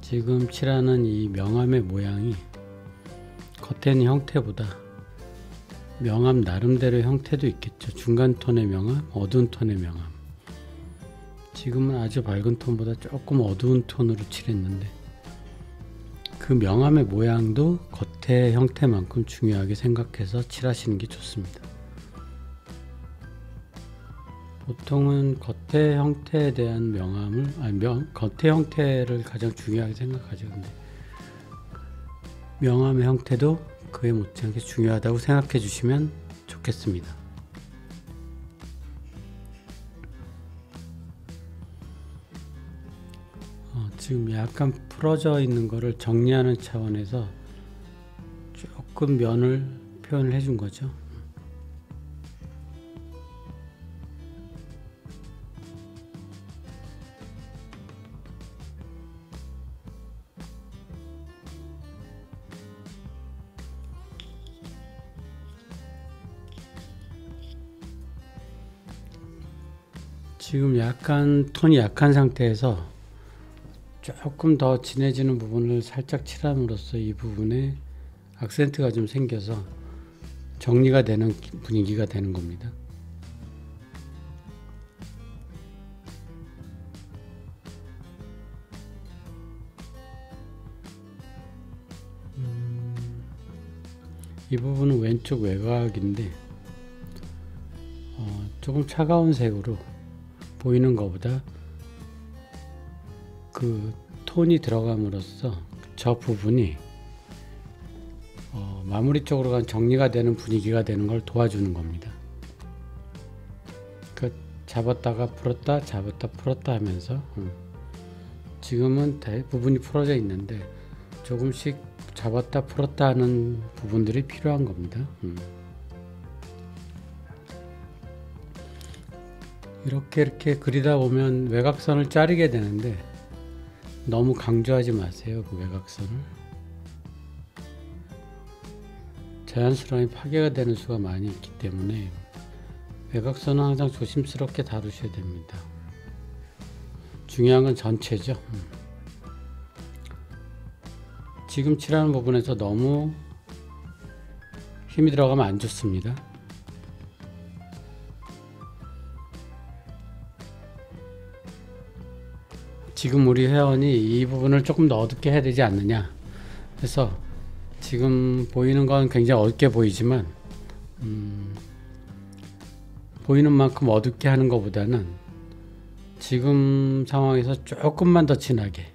지금 칠하는 이 명암의 모양이 겉에는 형태보다 명암 나름대로 형태도 있겠죠. 중간 톤의 명암, 어두운 톤의 명암. 지금은 아주 밝은 톤보다 조금 어두운 톤으로 칠했는데 그 명암의 모양도 겉의 형태만큼 중요하게 생각해서 칠하시는 게 좋습니다. 보통은 겉의 형태에 대한 겉의 형태를 가장 중요하게 생각하죠. 근데 명암의 형태도 그에 못지않게 중요하다고 생각해 주시면 좋겠습니다. 지금 약간 풀어져 있는 거를 정리하는 차원에서 조금 면을 표현을 해준 거죠. 지금 약간 톤이 약한 상태에서 조금 더 진해지는 부분을 살짝 칠함으로써 이 부분에 악센트가 좀 생겨서 정리가 되는 분위기가 되는 겁니다. 이 부분은 왼쪽 외곽인데 조금 차가운 색으로 보이는 것보다 그 톤이 들어감으로써 저 부분이 마무리 쪽으로 간 정리가 되는 분위기가 되는 걸 도와주는 겁니다. 그 잡았다가 풀었다 잡았다 풀었다 하면서 지금은 대부분이 풀어져 있는데 조금씩 잡았다 풀었다 하는 부분들이 필요한 겁니다. 이렇게 그리다 보면 외곽선을 자르게 되는데 너무 강조하지 마세요. 그 외곽선을 자연스러운 파괴가 되는 수가 많이 있기 때문에 외곽선은 항상 조심스럽게 다루셔야 됩니다. 중요한 건 전체죠. 지금 칠하는 부분에서 너무 힘이 들어가면 안 좋습니다. 지금 우리 회원이 이 부분을 조금 더 어둡게 해야 되지 않느냐 해서 지금 보이는 건 굉장히 어둡게 보이지만 보이는 만큼 어둡게 하는 것보다는 지금 상황에서 조금만 더 진하게,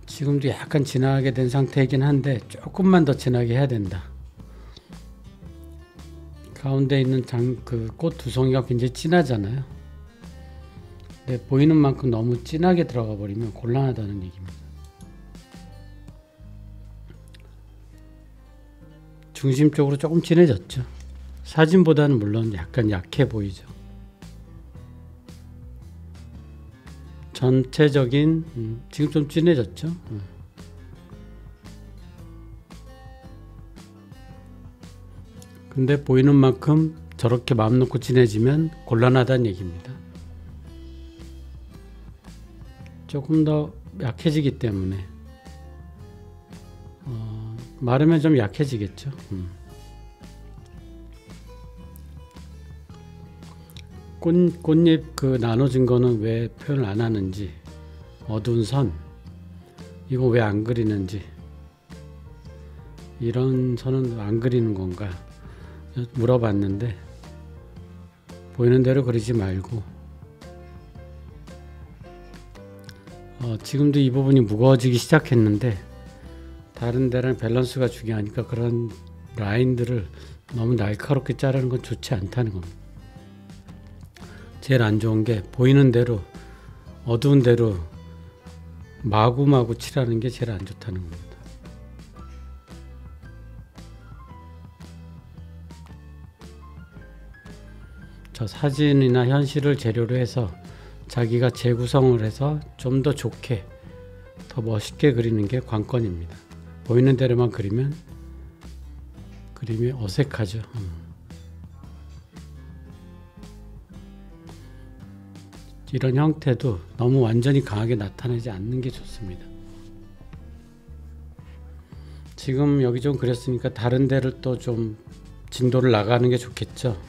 지금도 약간 진하게 된 상태이긴 한데 조금만 더 진하게 해야 된다. 가운데 있는 그 꽃 두송이가 굉장히 진하잖아요. 근데 보이는 만큼 너무 진하게 들어가 버리면 곤란하다는 얘기입니다. 중심적으로 조금 진해졌죠. 사진보다는 물론 약간 약해 보이죠. 전체적인 지금 좀 진해졌죠. 근데 보이는 만큼 저렇게 마음 놓고 진해지면 곤란하다는 얘기입니다. 조금 더 약해지기 때문에 마르면 좀 약해지겠죠. 꽃잎 그 나눠진 거는 왜 표현을 안 하는지, 어두운 선 이거 왜 안 그리는지, 이런 선은 안 그리는 건가 물어봤는데 보이는 대로 그리지 말고 지금도 이 부분이 무거워지기 시작했는데 다른 데는 밸런스가 중요하니까 그런 라인들을 너무 날카롭게 자르는 건 좋지 않다는 겁니다. 제일 안 좋은 게 보이는 대로 어두운 대로 마구마구 칠하는 게 제일 안 좋다는 겁니다. 저 사진이나 현실을 재료로 해서 자기가 재구성을 해서 좀 더 좋게 더 멋있게 그리는 게 관건입니다. 보이는 대로만 그리면 그림이 어색하죠. 이런 형태도 너무 완전히 강하게 나타내지 않는 게 좋습니다. 지금 여기 좀 그렸으니까 다른 데를 또 좀 진도를 나가는 게 좋겠죠.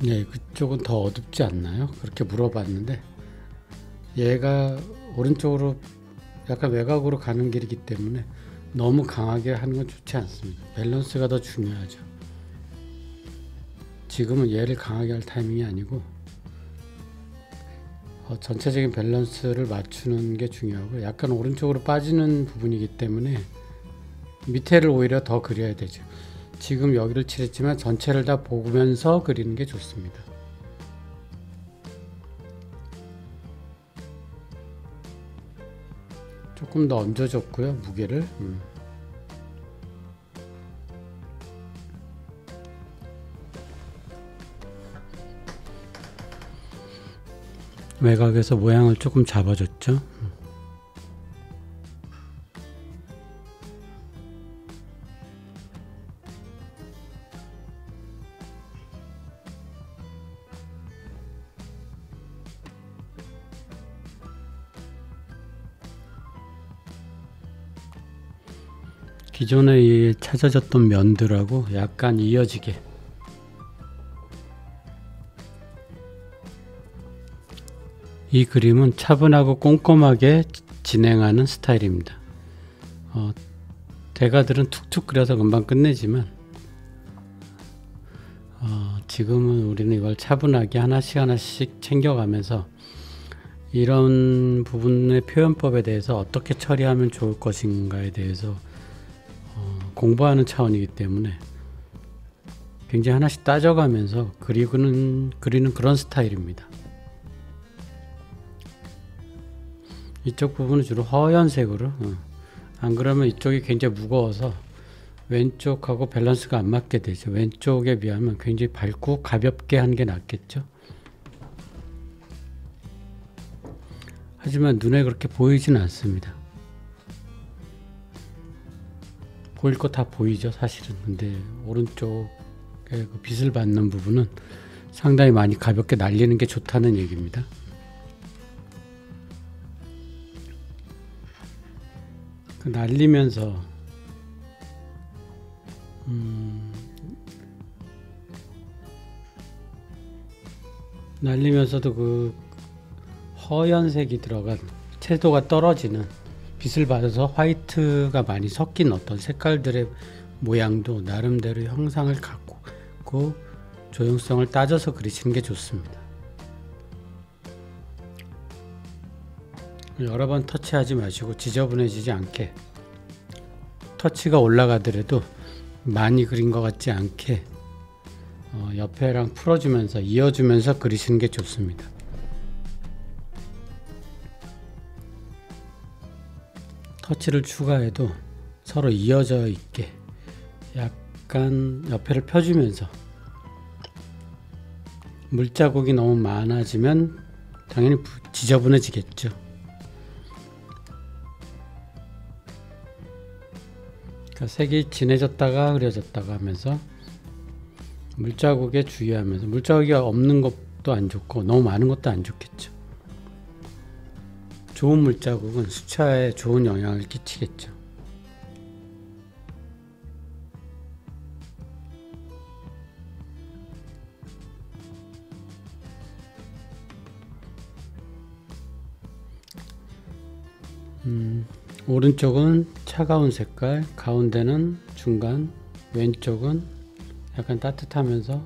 네, 그쪽은 더 어둡지 않나요? 그렇게 물어봤는데 얘가 오른쪽으로 약간 외곽으로 가는 길이기 때문에 너무 강하게 하는 건 좋지 않습니다. 밸런스가 더 중요하죠. 지금은 얘를 강하게 할 타이밍이 아니고 전체적인 밸런스를 맞추는 게 중요하고, 약간 오른쪽으로 빠지는 부분이기 때문에 밑에를 오히려 더 그려야 되죠. 지금 여기를 칠했지만 전체를 다 보면서 그리는 게 좋습니다. 조금 더 얹어줬고요, 무게를. 외곽에서 모양을 조금 잡아줬죠. 기존에 찾아졌던 면들하고 약간 이어지게 이 그림은 차분하고 꼼꼼하게 진행하는 스타일입니다. 대가들은 툭툭 그려서 금방 끝내지만 지금은 우리는 이걸 차분하게 하나씩 챙겨가면서 이런 부분의 표현법에 대해서 어떻게 처리하면 좋을 것인가에 대해서 공부하는 차원이기 때문에 굉장히 하나씩 따져가면서 그리는 그런 스타일입니다. 이쪽 부분은 주로 허연색으로, 안 그러면 이쪽이 굉장히 무거워서 왼쪽하고 밸런스가 안 맞게 되죠. 왼쪽에 비하면 굉장히 밝고 가볍게 하는 게 낫겠죠. 하지만 눈에 그렇게 보이지는 않습니다. 보일 거 다 보이죠, 사실은. 근데 오른쪽에 그 빛을 받는 부분은 상당히 많이 가볍게 날리는 게 좋다는 얘기입니다. 그 날리면서 날리면서도 그 허연색이 들어간 채도가 떨어지는, 빛을 받아서 화이트가 많이 섞인 어떤 색깔들의 모양도 나름대로 형상을 갖고 조형성을 따져서 그리시는 게 좋습니다. 여러 번 터치하지 마시고 지저분해지지 않게, 터치가 올라가더라도 많이 그린 것 같지 않게 옆에랑 풀어주면서 이어주면서 그리시는 게 좋습니다. 터치를 추가해도 서로 이어져 있게 약간 옆에를 펴주면서, 물자국이 너무 많아지면 당연히 지저분해지겠죠. 그러니까 색이 진해졌다가 흐려졌다가 하면서 물자국에 주의하면서, 물자국이 없는 것도 안 좋고 너무 많은 것도 안 좋겠죠. 좋은 물자국은 수차에 좋은 영향을 끼치겠죠. 오른쪽은 차가운 색깔, 가운데는 중간, 왼쪽은 약간 따뜻하면서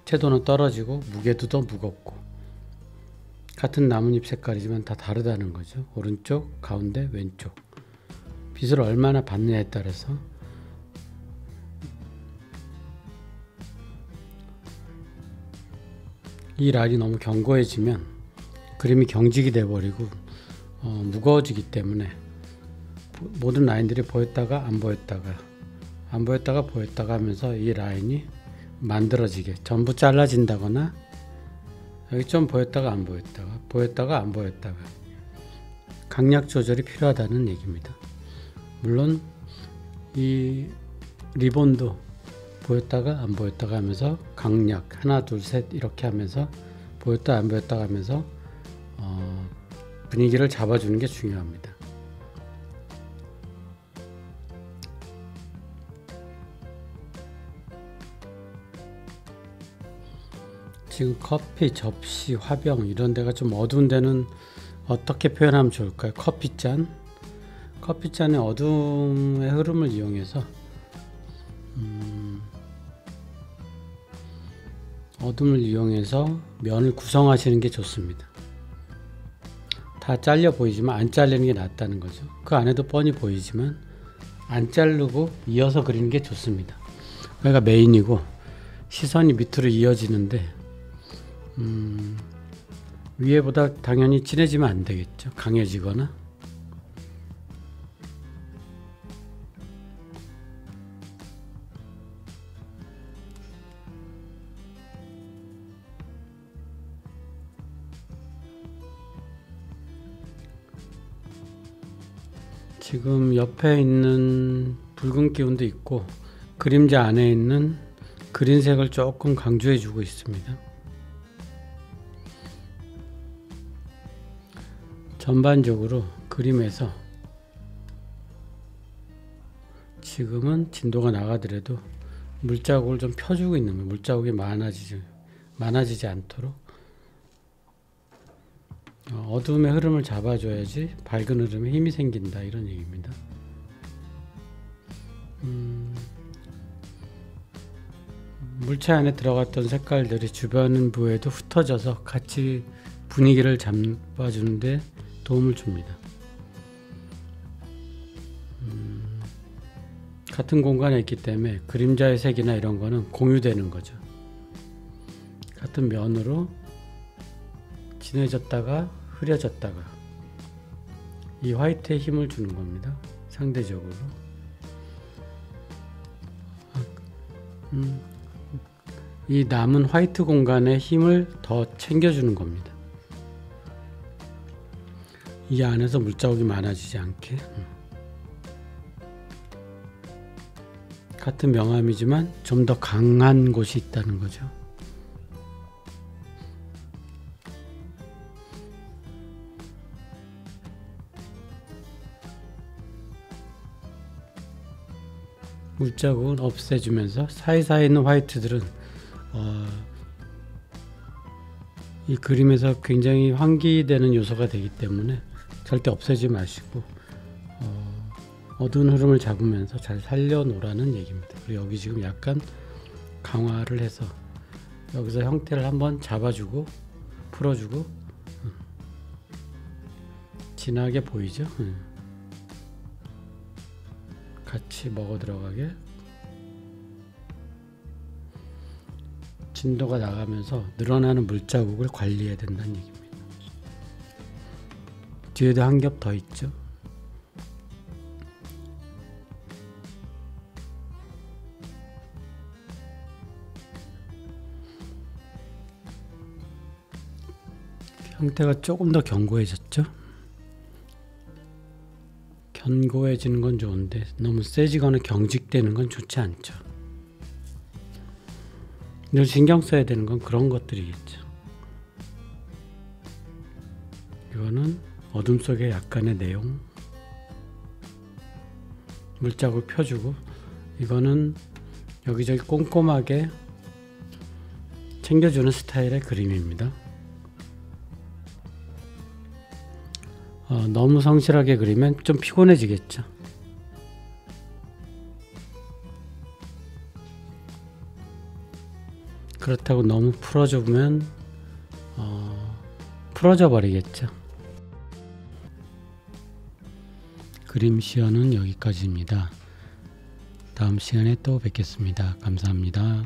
채도는 떨어지고 무게도 더 무겁고, 같은 나뭇잎 색깔이지만 다 다르다는 거죠. 오른쪽, 가운데, 왼쪽. 빛을 얼마나 받느냐에 따라서 이 라인이 너무 견고해지면 그림이 경직이 돼버리고 무거워지기 때문에 모든 라인들이 보였다가 안 보였다가 안 보였다가 보였다가 하면서 이 라인이 만들어지게 전부 잘라진다거나 여기 좀 보였다가 안 보였다가 보였다가 안 보였다가 강약 조절이 필요하다는 얘기입니다. 물론 이 리본도 보였다가 안 보였다가 하면서 강약 하나 둘 셋 이렇게 하면서 보였다 안 보였다가 하면서 분위기를 잡아주는 게 중요합니다. 지금 커피, 접시, 화병 이런 데가 좀 어두운 데는 어떻게 표현하면 좋을까요? 커피잔의 어둠의 흐름을 이용해서 어둠을 이용해서 면을 구성하시는 게 좋습니다. 다 잘려 보이지만 안 잘리는 게 낫다는 거죠. 그 안에도 뻔히 보이지만 안 자르고 이어서 그리는 게 좋습니다. 여기가 메인이고 시선이 밑으로 이어지는데 위에보다 당연히 진해지면 안 되겠죠. 강해지거나. 지금 옆에 있는 붉은 기운도 있고 그림자 안에 있는 그린색을 조금 강조해 주고 있습니다. 전반적으로 그림에서 지금은 진도가 나가더라도 물자국을 좀 펴주고 있는 거예요. 물자국이 많아지지 않도록 어둠의 흐름을 잡아줘야지 밝은 흐름에 힘이 생긴다 이런 얘기입니다. 물체 안에 들어갔던 색깔들이 주변 부에도 흩어져서 같이 분위기를 잡아주는데 도움을 줍니다. 같은 공간에 있기 때문에 그림자의 색이나 이런 거는 공유되는 거죠. 같은 면으로 진해졌다가 흐려졌다가 이 화이트에 힘을 주는 겁니다. 상대적으로 이 남은 화이트 공간에 힘을 더 챙겨주는 겁니다. 이 안에서 물자국이 많아지지 않게 같은 명암이지만 좀 더 강한 곳이 있다는 거죠. 물자국은 없애주면서 사이사이에 있는 화이트들은 이 그림에서 굉장히 환기되는 요소가 되기 때문에 절대 없애지 마시고 어두운 흐름을 잡으면서 잘 살려놓으라는 얘기입니다. 그리고 여기 지금 약간 강화를 해서 여기서 형태를 한번 잡아주고 풀어주고 진하게 보이죠? 같이 먹어 들어가게 진도가 나가면서 늘어나는 물자국을 관리해야 된다는 얘기입니다. 뒤에도 한 겹 더 있죠. 형태가 조금 더 견고해졌죠. 견고해지는 건 좋은데 너무 세지거나 경직되는 건 좋지 않죠. 늘 신경 써야 되는 건 그런 것들이겠죠. 이거는 어둠 속의 약간의 내용, 물자국을 펴주고, 이거는 여기저기 꼼꼼하게 챙겨주는 스타일의 그림입니다. 너무 성실하게 그리면 좀 피곤해지겠죠. 그렇다고 너무 풀어주면 풀어져 버리겠죠. 그림 시연은 여기까지입니다. 다음 시간에 또 뵙겠습니다. 감사합니다.